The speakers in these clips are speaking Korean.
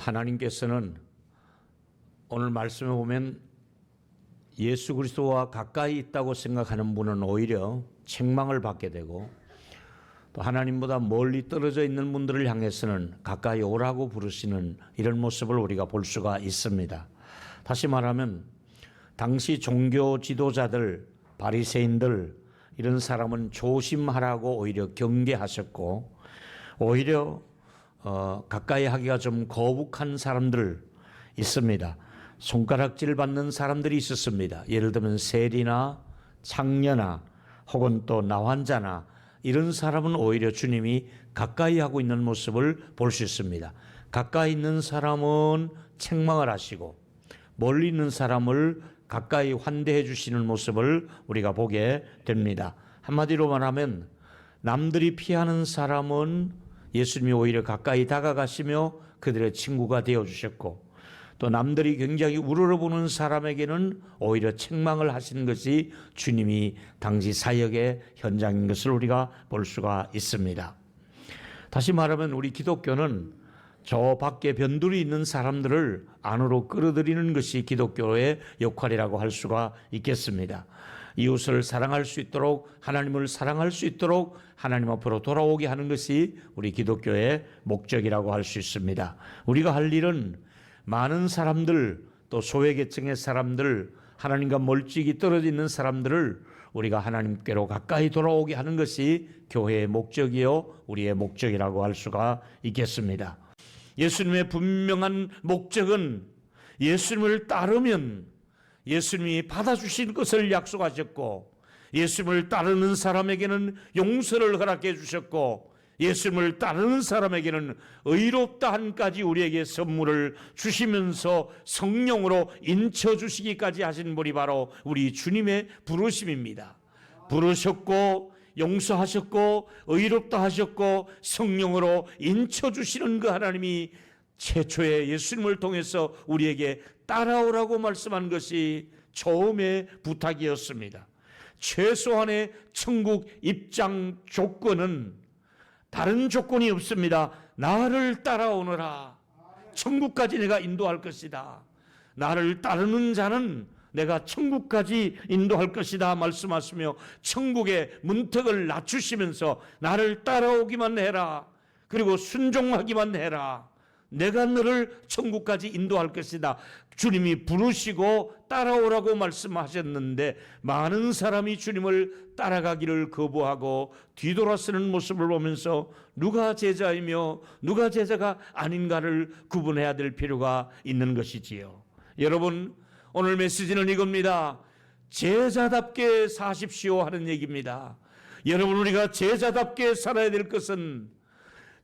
하나님께서는 오늘 말씀에 보면 예수 그리스도와 가까이 있다고 생각하는 분은 오히려 책망을 받게 되고, 또 하나님보다 멀리 떨어져 있는 분들을 향해서는 가까이 오라고 부르시는 이런 모습을 우리가 볼 수가 있습니다. 다시 말하면 당시 종교 지도자들, 바리새인들 이런 사람은 조심하라고 오히려 경계하셨고, 오히려 가까이 하기가 좀 거북한 사람들 있습니다. 손가락질 받는 사람들이 있었습니다. 예를 들면 세리나 창녀나 혹은 또 나환자나 이런 사람은 오히려 주님이 가까이 하고 있는 모습을 볼 수 있습니다. 가까이 있는 사람은 책망을 하시고 멀리 있는 사람을 가까이 환대해 주시는 모습을 우리가 보게 됩니다. 한마디로 말하면 남들이 피하는 사람은 예수님이 오히려 가까이 다가가시며 그들의 친구가 되어주셨고, 또 남들이 굉장히 우러러보는 사람에게는 오히려 책망을 하신 것이 주님이 당시 사역의 현장인 것을 우리가 볼 수가 있습니다. 다시 말하면 우리 기독교는 저 밖에 변두리 있는 사람들을 안으로 끌어들이는 것이 기독교의 역할이라고 할 수가 있겠습니다. 이웃을 사랑할 수 있도록, 하나님을 사랑할 수 있도록 하나님 앞으로 돌아오게 하는 것이 우리 기독교의 목적이라고 할 수 있습니다. 우리가 할 일은 많은 사람들, 또 소외계층의 사람들, 하나님과 멀찍이 떨어져 있는 사람들을 우리가 하나님께로 가까이 돌아오게 하는 것이 교회의 목적이요 우리의 목적이라고 할 수가 있겠습니다. 예수님의 분명한 목적은 예수님을 따르면 예수님이 받아주실 것을 약속하셨고, 예수님을 따르는 사람에게는 용서를 허락해 주셨고, 예수님을 따르는 사람에게는 의롭다 한까지 우리에게 선물을 주시면서 성령으로 인쳐주시기까지 하신 분이 바로 우리 주님의 부르심입니다. 부르셨고 용서하셨고 의롭다 하셨고 성령으로 인쳐주시는 그 하나님이 최초의 예수님을 통해서 우리에게 따라오라고 말씀한 것이 처음의 부탁이었습니다. 최소한의 천국 입장 조건은 다른 조건이 없습니다. 나를 따라오너라. 천국까지 내가 인도할 것이다. 나를 따르는 자는 내가 천국까지 인도할 것이다 말씀하시며 천국의 문턱을 낮추시면서 나를 따라오기만 해라. 그리고 순종하기만 해라. 내가 너를 천국까지 인도할 것이다. 주님이 부르시고 따라오라고 말씀하셨는데 많은 사람이 주님을 따라가기를 거부하고 뒤돌아서는 모습을 보면서 누가 제자이며 누가 제자가 아닌가를 구분해야 될 필요가 있는 것이지요. 여러분, 오늘 메시지는 이겁니다. 제자답게 사십시오 하는 얘기입니다. 여러분, 우리가 제자답게 살아야 될 것은,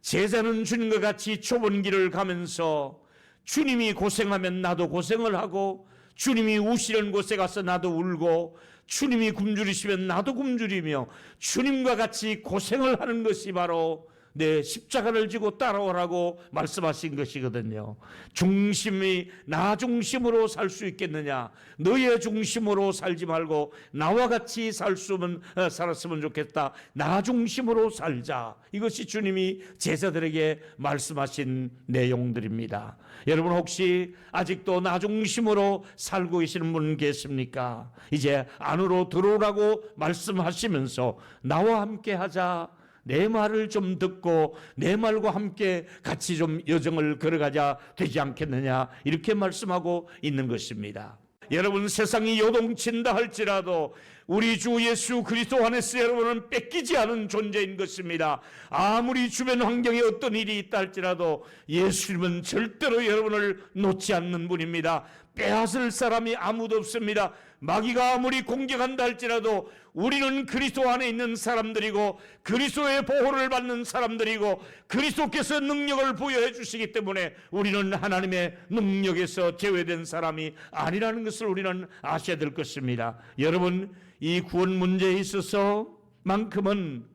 제자는 주님과 같이 좁은 길을 가면서 주님이 고생하면 나도 고생을 하고, 주님이 우시는 곳에 가서 나도 울고, 주님이 굶주리시면 나도 굶주리며 주님과 같이 고생을 하는 것이 바로 내 십자가를 지고 따라오라고 말씀하신 것이거든요. 중심이 나 중심으로 살 수 있겠느냐? 너의 중심으로 살지 말고 나와 같이 살았으면 좋겠다. 나 중심으로 살자. 이것이 주님이 제자들에게 말씀하신 내용들입니다. 여러분, 혹시 아직도 나 중심으로 살고 계시는 분 계십니까? 이제 안으로 들어오라고 말씀하시면서 나와 함께 하자. 내 말을 좀 듣고 내 말과 함께 같이 좀 여정을 걸어가자 되지 않겠느냐, 이렇게 말씀하고 있는 것입니다. 여러분, 세상이 요동친다 할지라도 우리 주 예수 그리스도 안에서 여러분은 뺏기지 않은 존재인 것입니다. 아무리 주변 환경에 어떤 일이 있다 할지라도 예수님은 절대로 여러분을 놓지 않는 분입니다. 빼앗을 사람이 아무도 없습니다. 마귀가 아무리 공격한다 할지라도 우리는 그리스도 안에 있는 사람들이고 그리스도의 보호를 받는 사람들이고 그리스도께서 능력을 부여해 주시기 때문에 우리는 하나님의 능력에서 제외된 사람이 아니라는 것을 우리는 아셔야 될 것입니다. 여러분, 이 구원 문제에 있어서 만큼은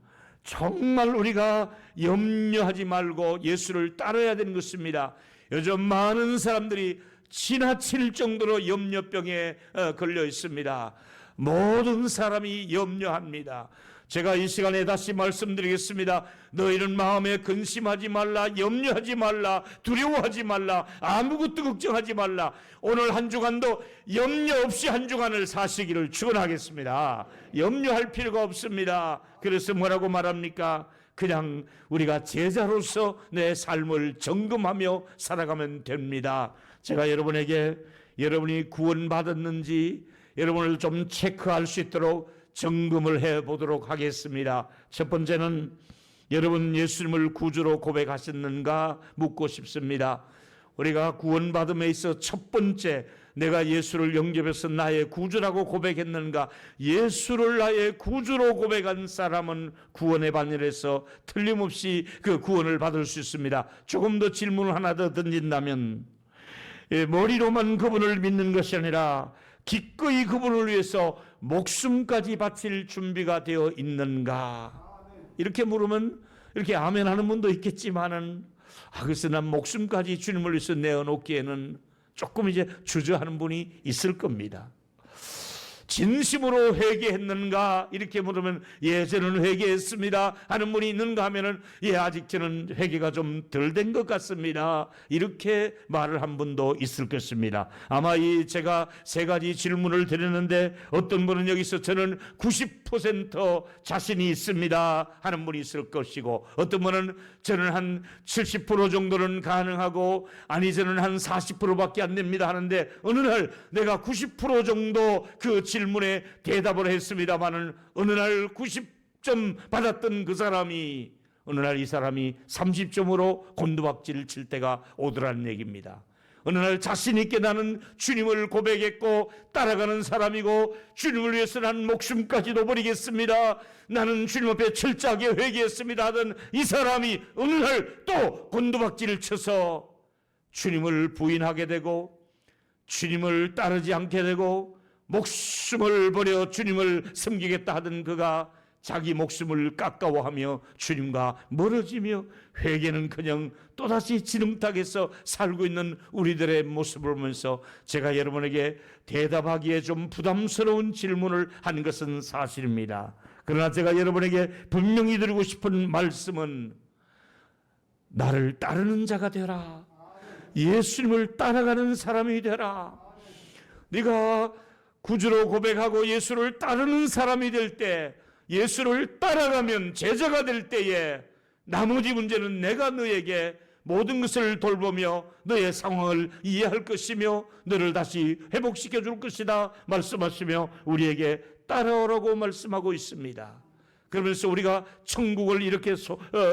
정말 우리가 염려하지 말고 예수를 따라야 되는 것입니다. 요즘 많은 사람들이 지나칠 정도로 염려병에 걸려 있습니다. 모든 사람이 염려합니다. 제가 이 시간에 다시 말씀드리겠습니다. 너희는 마음에 근심하지 말라, 염려하지 말라, 두려워하지 말라, 아무것도 걱정하지 말라. 오늘 한 주간도 염려 없이 한 주간을 사시기를 축원하겠습니다. 염려할 필요가 없습니다. 그래서 뭐라고 말합니까? 그냥 우리가 제자로서 내 삶을 점검하며 살아가면 됩니다. 제가 여러분에게 여러분이 구원받았는지 여러분을 좀 체크할 수 있도록 점검을 해보도록 하겠습니다. 첫 번째는 여러분 예수님을 구주로 고백하셨는가 묻고 싶습니다. 우리가 구원받음에 있어 첫 번째, 내가 예수를 영접해서 나의 구주라고 고백했는가? 예수를 나의 구주로 고백한 사람은 구원의 반열에서 틀림없이 그 구원을 받을 수 있습니다. 조금 더 질문을 하나 더 던진다면, 머리로만 그분을 믿는 것이 아니라 기꺼이 그분을 위해서 목숨까지 바칠 준비가 되어 있는가? 이렇게 물으면 이렇게 아멘하는 분도 있겠지만은, 그래서 난 목숨까지 주님을 위해서 내어놓기에는 조금 이제 주저하는 분이 있을 겁니다. 진심으로 회개했는가? 이렇게 물으면 예, 저는 회개했습니다 하는 분이 있는가 하면은 예, 아직 저는 회개가 좀 덜 된 것 같습니다, 이렇게 말을 한 분도 있을 것입니다. 아마 제가 세 가지 질문을 드렸는데 어떤 분은 여기서 저는 90% 자신이 있습니다 하는 분이 있을 것이고, 어떤 분은 저는 한 70% 정도는 가능하고, 아니 저는 한 40%밖에 안 됩니다 하는데, 어느 날 내가 90% 정도 그 질문에 대답을 했습니다마는 어느 날 90점 받았던 그 사람이 어느 날 이 사람이 30점으로 곤두박질을 칠 때가 오더라는 얘기입니다. 어느 날 자신 있게 나는 주님을 고백했고 따라가는 사람이고, 주님을 위해서 난 목숨까지도 버리겠습니다, 나는 주님 앞에 철저하게 회개했습니다 하던 이 사람이 어느 날 또 곤두박질을 쳐서 주님을 부인하게 되고 주님을 따르지 않게 되고 목숨을 버려 주님을 섬기겠다 하던 그가 자기 목숨을 깎아워하며 주님과 멀어지며 회개는커녕 또다시 지름탁에서 살고 있는 우리들의 모습을 보면서 제가 여러분에게 대답하기에 좀 부담스러운 질문을 한 것은 사실입니다. 그러나 제가 여러분에게 분명히 드리고 싶은 말씀은, 나를 따르는 자가 되라, 예수님을 따라가는 사람이 되라. 네가 구주로 고백하고 예수를 따르는 사람이 될 때, 예수를 따라가면 제자가 될 때에 나머지 문제는 내가 너에게 모든 것을 돌보며 너의 상황을 이해할 것이며 너를 다시 회복시켜 줄 것이다 말씀하시며 우리에게 따라오라고 말씀하고 있습니다. 그러면서 우리가 천국을 이렇게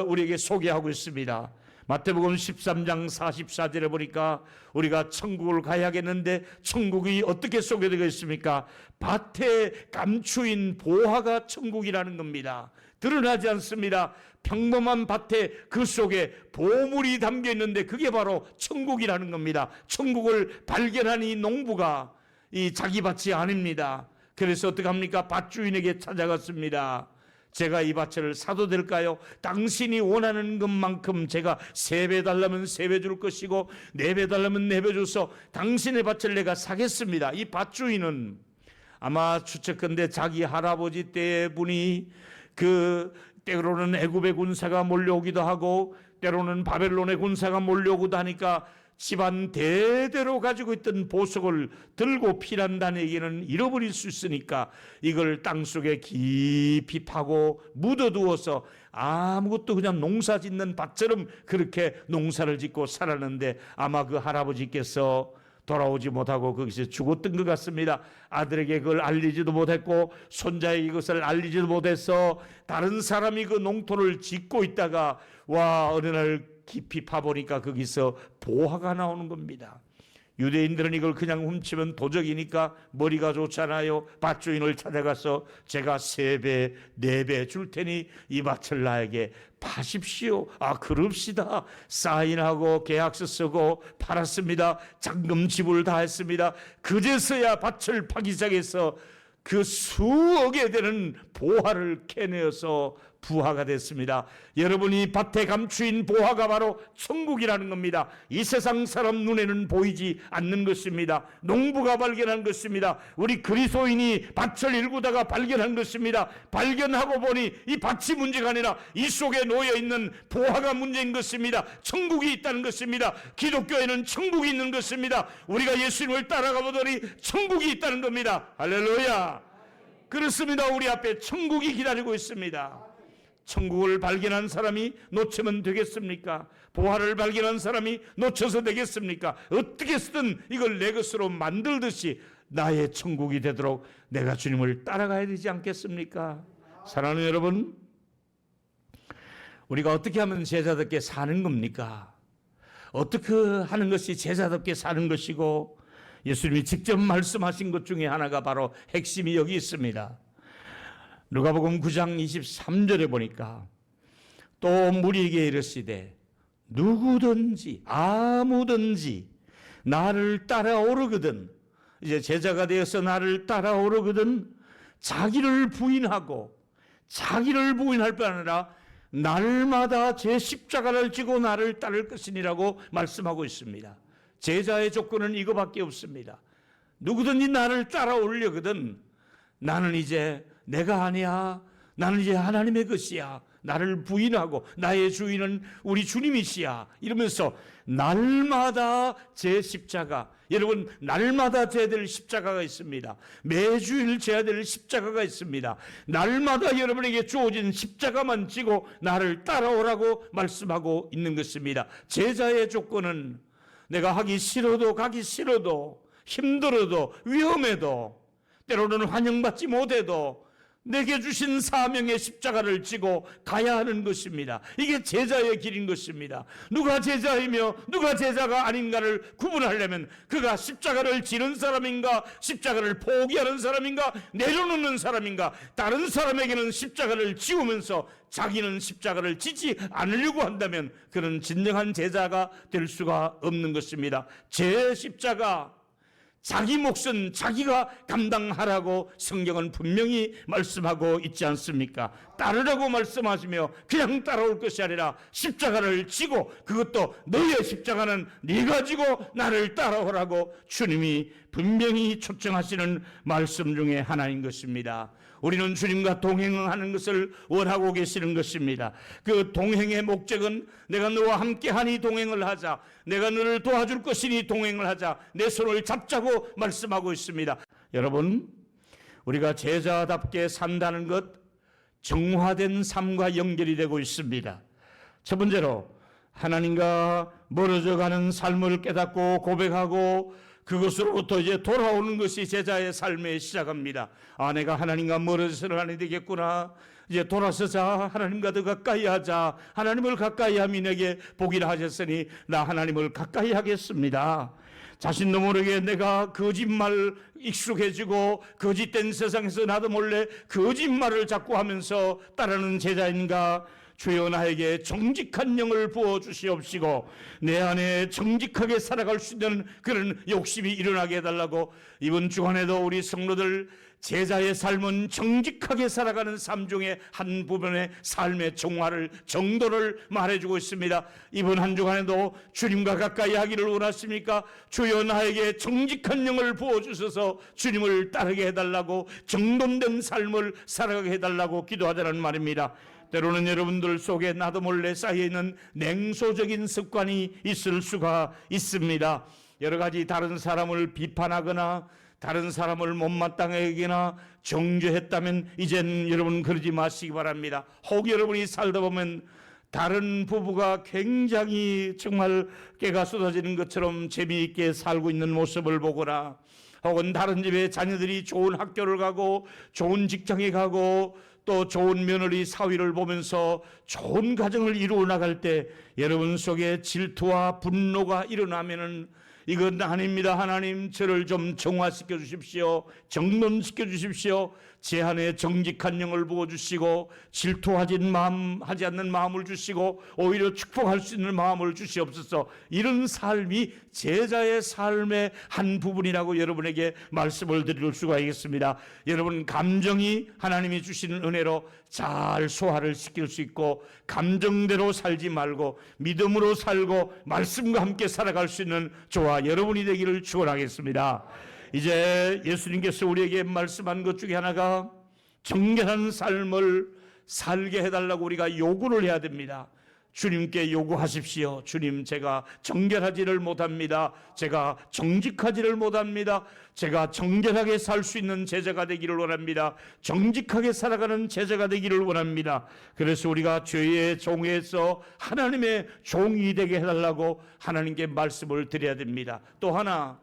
우리에게 소개하고 있습니다. 마태복음 13장 44절에 보니까 우리가 천국을 가야겠는데 천국이 어떻게 소개되고 있습니까? 밭에 감추인 보화가 천국이라는 겁니다. 드러나지 않습니다. 평범한 밭에 그 속에 보물이 담겨 있는데 그게 바로 천국이라는 겁니다. 천국을 발견한 이 농부가 이 자기 밭이 아닙니다. 그래서 어떻게 합니까? 밭주인에게 찾아갔습니다. 제가 이 밭을 사도 될까요? 당신이 원하는 것만큼 제가 3배 달라면 3배 줄 것이고 4배 달라면 4배 줘서 당신의 밭을 내가 사겠습니다. 이 밭주인은 아마 추측컨대 자기 할아버지 때의 분이 때로는 애굽의 군사가 몰려오기도 하고 때로는 바벨론의 군사가 몰려오기도 하니까 집안 대대로 가지고 있던 보석을 들고 피난다는 얘기는 잃어버릴 수 있으니까 이걸 땅속에 깊이 파고 묻어두어서 아무것도 그냥 농사 짓는 밭처럼 그렇게 농사를 짓고 살았는데, 아마 그 할아버지께서 돌아오지 못하고 거기서 죽었던 것 같습니다. 아들에게 그걸 알리지도 못했고 손자에게 그것을 알리지도 못해서 다른 사람이 그 농토를 짓고 있다가 어느 날 깊이 파보니까 거기서 보화가 나오는 겁니다. 유대인들은 이걸 그냥 훔치면 도적이니까 머리가 좋잖아요. 밭주인을 찾아가서 제가 3배, 4배 줄 테니 이 밭을 나에게 파십시오. 그럽시다. 사인하고 계약서 쓰고 팔았습니다. 잔금 지불 다 했습니다. 그제서야 밭을 파기 시작해서 그 수억에 되는 보화를 캐내어서 부하가 됐습니다. 여러분이 밭에 감추인 보화가 바로 천국이라는 겁니다. 이 세상 사람 눈에는 보이지 않는 것입니다. 농부가 발견한 것입니다. 우리 그리스도인이 밭을 일구다가 발견한 것입니다. 발견하고 보니 이 밭이 문제가 아니라 이 속에 놓여있는 보화가 문제인 것입니다. 천국이 있다는 것입니다. 기독교에는 천국이 있는 것입니다. 우리가 예수님을 따라가 보더니 천국이 있다는 겁니다. 할렐루야. 그렇습니다. 우리 앞에 천국이 기다리고 있습니다. 천국을 발견한 사람이 놓치면 되겠습니까? 보화를 발견한 사람이 놓쳐서 되겠습니까? 어떻게 쓰든 이걸 내 것으로 만들듯이 나의 천국이 되도록 내가 주님을 따라가야 되지 않겠습니까? 사랑하는 여러분, 우리가 어떻게 하면 제자답게 사는 겁니까? 어떻게 하는 것이 제자답게 사는 것이고, 예수님이 직접 말씀하신 것 중에 하나가 바로 핵심이 여기 있습니다. 누가복음 9장 23절에 보니까 또 무리에게 이르시되 누구든지 아무든지 나를 따라오르거든, 이제 제자가 되어서 나를 따라오르거든 자기를 부인하고, 자기를 부인할 뿐 아니라 날마다 제 십자가를 지고 나를 따를 것이니라고 말씀하고 있습니다. 제자의 조건은 이거밖에 없습니다. 누구든지 나를 따라오려거든 나는 이제 내가 아니야, 나는 이제 하나님의 것이야, 나를 부인하고 나의 주인은 우리 주님이시야 이러면서 날마다 제 십자가, 여러분 날마다 져야 될 십자가가 있습니다. 매주일 져야 될 십자가가 있습니다. 날마다 여러분에게 주어진 십자가만 지고 나를 따라오라고 말씀하고 있는 것입니다. 제자의 조건은 내가 하기 싫어도, 가기 싫어도, 힘들어도, 위험해도, 때로는 환영받지 못해도 내게 주신 사명의 십자가를 지고 가야 하는 것입니다. 이게 제자의 길인 것입니다. 누가 제자이며 누가 제자가 아닌가를 구분하려면 그가 십자가를 지는 사람인가, 십자가를 포기하는 사람인가, 내려놓는 사람인가, 다른 사람에게는 십자가를 지우면서 자기는 십자가를 지지 않으려고 한다면 그는 진정한 제자가 될 수가 없는 것입니다. 제 십자가, 자기 몫은 자기가 감당하라고 성경은 분명히 말씀하고 있지 않습니까? 따르라고 말씀하시며 그냥 따라올 것이 아니라 십자가를 지고, 그것도 너의 십자가는 네가 지고 나를 따라오라고 주님이 분명히 초청하시는 말씀 중에 하나인 것입니다. 우리는 주님과 동행하는 것을 원하고 계시는 것입니다. 그 동행의 목적은 내가 너와 함께하니 동행을 하자, 내가 너를 도와줄 것이니 동행을 하자, 내 손을 잡자고 말씀하고 있습니다. 여러분, 우리가 제자답게 산다는 것, 정화된 삶과 연결이 되고 있습니다. 첫 번째로 하나님과 멀어져가는 삶을 깨닫고 고백하고 그것으로부터 이제 돌아오는 것이 제자의 삶의 시작입니다. 아, 내가 하나님과 멀어져서는 안 되겠구나. 이제 돌아서자, 하나님과 더 가까이 하자. 하나님을 가까이 함이 내게 복이라 하셨으니 나 하나님을 가까이 하겠습니다. 자신도 모르게 내가 거짓말 익숙해지고 거짓된 세상에서 나도 몰래 거짓말을 자꾸 하면서 따르는 제자인가? 주여 나에게 정직한 영을 부어주시옵시고 내 안에 정직하게 살아갈 수 있는 그런 욕심이 일어나게 해달라고, 이번 주간에도 우리 성도들 제자의 삶은 정직하게 살아가는 삶 중에 한 부분의 삶의 정화를, 정도를 말해주고 있습니다. 이번 한 주간에도 주님과 가까이 하기를 원하십니까? 주여 나에게 정직한 영을 부어주셔서 주님을 따르게 해달라고, 정돈된 삶을 살아가게 해달라고 기도하자는 말입니다. 때로는 여러분들 속에 나도 몰래 쌓여있는 냉소적인 습관이 있을 수가 있습니다. 여러 가지 다른 사람을 비판하거나 다른 사람을 못마땅하게 여기나 정죄했다면 이젠 여러분 그러지 마시기 바랍니다. 혹 여러분이 살다 보면 다른 부부가 굉장히 정말 깨가 쏟아지는 것처럼 재미있게 살고 있는 모습을 보거나, 혹은 다른 집에 자녀들이 좋은 학교를 가고 좋은 직장에 가고 또 좋은 며느리 사위를 보면서 좋은 가정을 이루어 나갈 때 여러분 속에 질투와 분노가 일어나면은 이건 아닙니다. 하나님, 저를 좀 정화시켜 주십시오. 정돈시켜 주십시오. 제 안에 정직한 영을 부어주시고 질투하지 않는 마음을 주시고 오히려 축복할 수 있는 마음을 주시옵소서. 이런 삶이 제자의 삶의 한 부분이라고 여러분에게 말씀을 드릴 수가 있겠습니다. 여러분, 감정이 하나님이 주시는 은혜로 잘 소화를 시킬 수 있고 감정대로 살지 말고 믿음으로 살고 말씀과 함께 살아갈 수 있는 저와 여러분이 되기를 축원하겠습니다. 이제 예수님께서 우리에게 말씀한 것 중에 하나가 정결한 삶을 살게 해달라고 우리가 요구를 해야 됩니다. 주님께 요구하십시오. 주님, 제가 정결하지를 못합니다. 제가 정직하지를 못합니다. 제가 정결하게 살 수 있는 제자가 되기를 원합니다. 정직하게 살아가는 제자가 되기를 원합니다. 그래서 우리가 죄의 종에서 하나님의 종이 되게 해달라고 하나님께 말씀을 드려야 됩니다. 또 하나,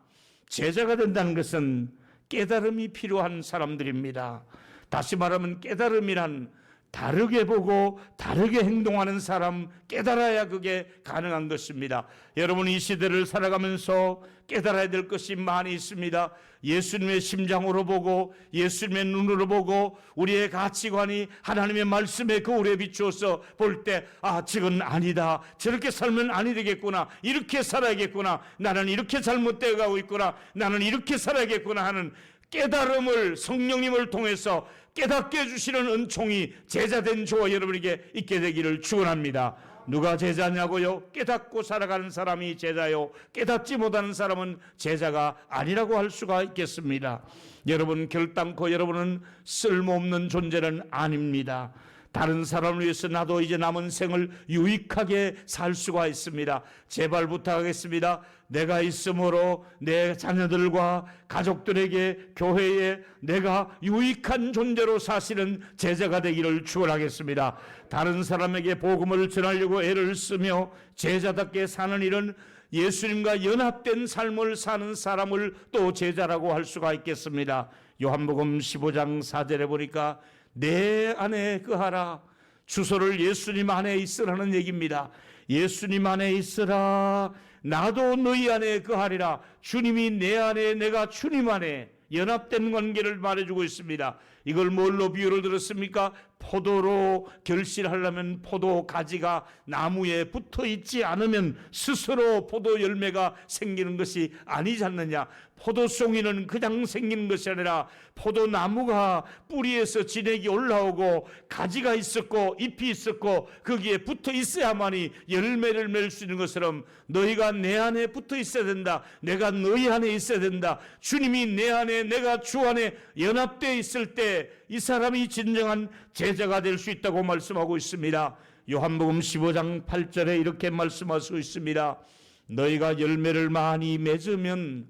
제자가 된다는 것은 깨달음이 필요한 사람들입니다. 다시 말하면 깨달음이란 다르게 보고 다르게 행동하는 사람, 깨달아야 그게 가능한 것입니다. 여러분, 이 시대를 살아가면서 깨달아야 될 것이 많이 있습니다. 예수님의 심장으로 보고 예수님의 눈으로 보고 우리의 가치관이 하나님의 말씀에 거울에 비추어서 볼 때, 아, 저건 아니다, 저렇게 살면 아니 되겠구나, 이렇게 살아야겠구나, 나는 이렇게 잘못되어 가고 있구나, 나는 이렇게 살아야겠구나 하는 깨달음을 성령님을 통해서 깨닫게 해주시는 은총이 제자된 저와 여러분에게 있게 되기를 축원합니다. 누가 제자냐고요? 깨닫고 살아가는 사람이 제자요, 깨닫지 못하는 사람은 제자가 아니라고 할 수가 있겠습니다. 여러분, 결단코 여러분은 쓸모없는 존재는 아닙니다. 다른 사람을 위해서 나도 이제 남은 생을 유익하게 살 수가 있습니다. 제발 부탁하겠습니다. 내가 있으므로 내 자녀들과 가족들에게, 교회에 내가 유익한 존재로 사시는 제자가 되기를 축원하겠습니다. 다른 사람에게 복음을 전하려고 애를 쓰며 제자답게 사는 일은 예수님과 연합된 삶을 사는 사람을 또 제자라고 할 수가 있겠습니다. 요한복음 15장 4절에 보니까 내 안에 거하라. 주소를 예수님 안에 있으라는 얘기입니다. 예수님 안에 있으라. 나도 너희 안에 거하리라. 주님이 내 안에, 내가 주님 안에 연합된 관계를 말해주고 있습니다. 이걸 뭘로 비유를 들었습니까? 포도로 결실하려면 포도 가지가 나무에 붙어 있지 않으면 스스로 포도 열매가 생기는 것이 아니지 않느냐. 포도송이는 그냥 생기는 것이 아니라 포도나무가 뿌리에서 진액이 올라오고 가지가 있었고 잎이 있었고 거기에 붙어 있어야만이 열매를 맺을 수 있는 것처럼 너희가 내 안에 붙어 있어야 된다. 내가 너희 안에 있어야 된다. 주님이 내 안에, 내가 주 안에 연합되어 있을 때 이 사람이 진정한 제자가 될 수 있다고 말씀하고 있습니다. 요한복음 15장 8절에 이렇게 말씀하고 있습니다. 너희가 열매를 많이 맺으면,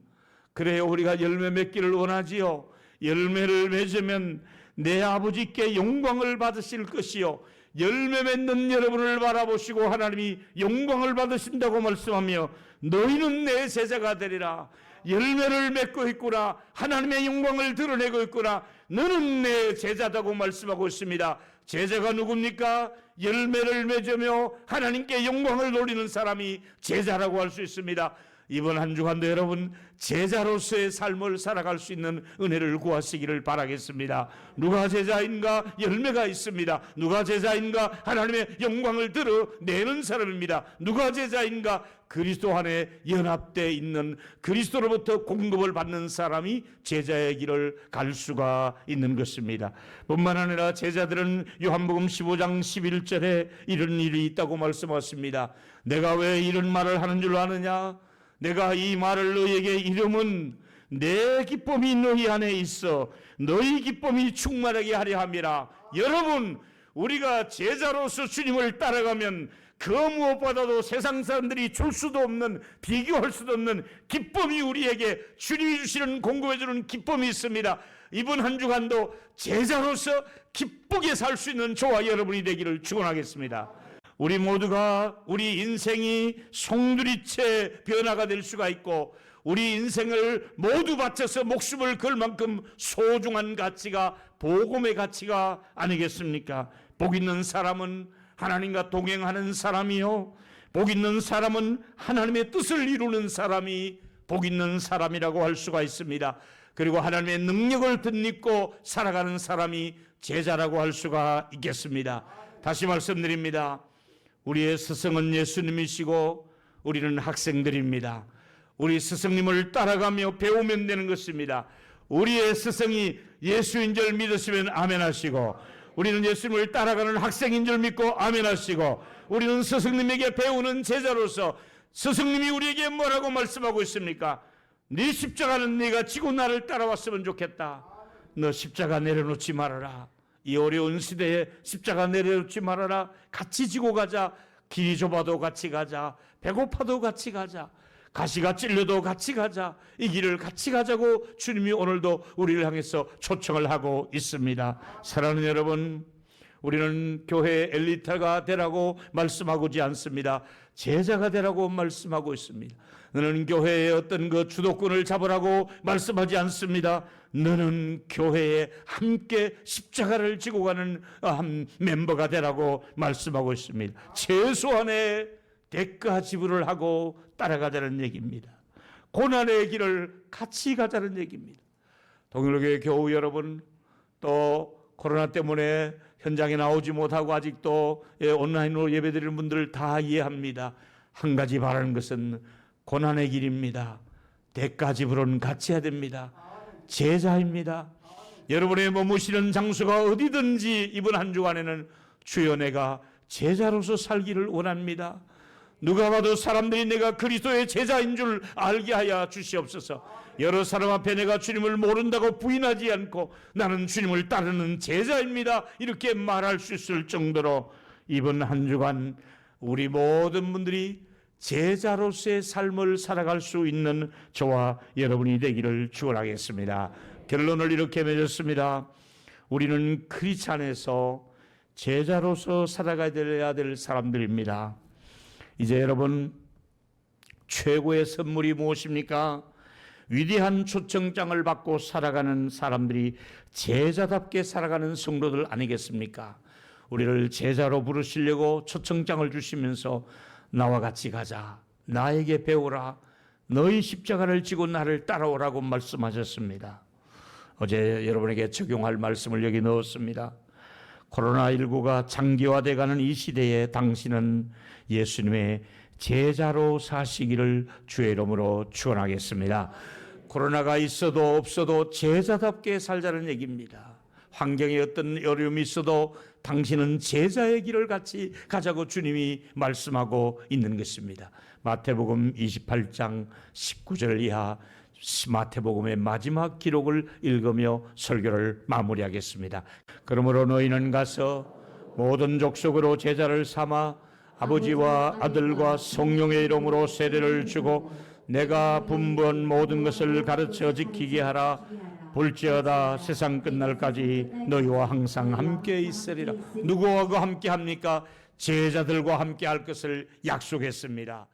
그래요, 우리가 열매 맺기를 원하지요. 열매를 맺으면 내 아버지께 영광을 받으실 것이요, 열매 맺는 여러분을 바라보시고 하나님이 영광을 받으신다고 말씀하며 너희는 내 제자가 되리라. 열매를 맺고 있구나, 하나님의 영광을 드러내고 있구나, 너는 내 제자다고 말씀하고 있습니다. 제자가 누굽니까? 열매를 맺으며 하나님께 영광을 돌리는 사람이 제자라고 할 수 있습니다. 이번 한 주간도 여러분 제자로서의 삶을 살아갈 수 있는 은혜를 구하시기를 바라겠습니다. 누가 제자인가? 열매가 있습니다. 누가 제자인가? 하나님의 영광을 드러내는 사람입니다. 누가 제자인가? 그리스도 안에 연합되어 있는, 그리스도로부터 공급을 받는 사람이 제자의 길을 갈 수가 있는 것입니다. 뿐만 아니라 제자들은 요한복음 15장 11절에 이런 일이 있다고 말씀하십니다. 내가 왜 이런 말을 하는 줄 아느냐? 내가 이 말을 너희에게 이름은 내 기쁨이 너희 안에 있어 너희 기쁨이 충만하게 하려 함이라. 여러분, 우리가 제자로서 주님을 따라가면 그 무엇보다도 세상 사람들이 줄 수도 없는, 비교할 수도 없는 기쁨이 우리에게 주님이 주시는, 공급해 주는 기쁨이 있습니다. 이번 한 주간도 제자로서 기쁘게 살 수 있는 저와 여러분이 되기를 축원하겠습니다. 우리 모두가 우리 인생이 송두리째 변화가 될 수가 있고 우리 인생을 모두 바쳐서 목숨을 걸 만큼 소중한 가치가 복음의 가치가 아니겠습니까? 복 있는 사람은 하나님과 동행하는 사람이요, 복 있는 사람은 하나님의 뜻을 이루는 사람이 복 있는 사람이라고 할 수가 있습니다. 그리고 하나님의 능력을 덧입고 살아가는 사람이 제자라고 할 수가 있겠습니다. 다시 말씀드립니다. 우리의 스승은 예수님이시고 우리는 학생들입니다. 우리 스승님을 따라가며 배우면 되는 것입니다. 우리의 스승이 예수인 줄 믿으시면 아멘 하시고, 우리는 예수님을 따라가는 학생인 줄 믿고 아멘 하시고, 우리는 스승님에게 배우는 제자로서 스승님이 우리에게 뭐라고 말씀하고 있습니까? 네 십자가는 네가 지고 나를 따라왔으면 좋겠다. 너 십자가 내려놓지 말아라. 이 어려운 시대에 십자가 내려놓지 말아라. 같이 지고 가자. 길이 좁아도 같이 가자. 배고파도 같이 가자. 가시가 찔려도 같이 가자. 이 길을 같이 가자고 주님이 오늘도 우리를 향해서 초청을 하고 있습니다. 사랑하는 여러분, 우리는 교회 엘리트가 되라고 말씀하고지 않습니다. 제자가 되라고 말씀하고 있습니다. 너는 교회의 어떤 그 주도권을 잡으라고 말씀하지 않습니다. 너는 교회에 함께 십자가를 지고 가는 한 멤버가 되라고 말씀하고 있습니다. 최소한의 대가 지불을 하고 따라가자는 얘기입니다. 고난의 길을 같이 가자는 얘기입니다. 동일교회 교우 여러분, 또 코로나 때문에 현장에 나오지 못하고 아직도 온라인으로 예배드리는 분들을 다 이해합니다. 한 가지 바라는 것은 고난의 길입니다. 대가 지불은 같이 해야 됩니다. 제자입니다. 여러분의 머무시는 장소가 어디든지 이번 한 주간에는 주여 내가 제자로서 살기를 원합니다. 누가 봐도 사람들이 내가 그리스도의 제자인 줄 알게 하여 주시옵소서. 여러 사람 앞에 내가 주님을 모른다고 부인하지 않고 나는 주님을 따르는 제자입니다, 이렇게 말할 수 있을 정도로 이번 한 주간 우리 모든 분들이 제자로서의 삶을 살아갈 수 있는 저와 여러분이 되기를 축원하겠습니다. 결론을 이렇게 맺었습니다. 우리는 그리스도 안에서 제자로서 살아가야 될 사람들입니다. 이제 여러분, 최고의 선물이 무엇입니까? 위대한 초청장을 받고 살아가는 사람들이 제자답게 살아가는 성도들 아니겠습니까? 우리를 제자로 부르시려고 초청장을 주시면서 나와 같이 가자, 나에게 배우라, 너희 십자가를 지고 나를 따라오라고 말씀하셨습니다. 어제 여러분에게 적용할 말씀을 여기 넣었습니다. 코로나19가 장기화돼가는 이 시대에 당신은 예수님의 제자로 사시기를 주의 이름으로 축원하겠습니다. 코로나가 있어도 없어도 제자답게 살자는 얘기입니다. 환경에 어떤 어려움이 있어도 당신은 제자의 길을 같이 가자고 주님이 말씀하고 있는 것입니다. 마태복음 28장 19절 이하 마태복음의 마지막 기록을 읽으며 설교를 마무리하겠습니다. 그러므로 너희는 가서 모든 족속으로 제자를 삼아 아버지와 아들과 성령의 이름으로 세례를 주고 내가 분부한 모든 것을 가르쳐 지키게 하라. 볼지어다 세상 끝날까지 너희와 항상 함께 있으리라. 누구와 함께 합니까? 제자들과 함께 할 것을 약속했습니다.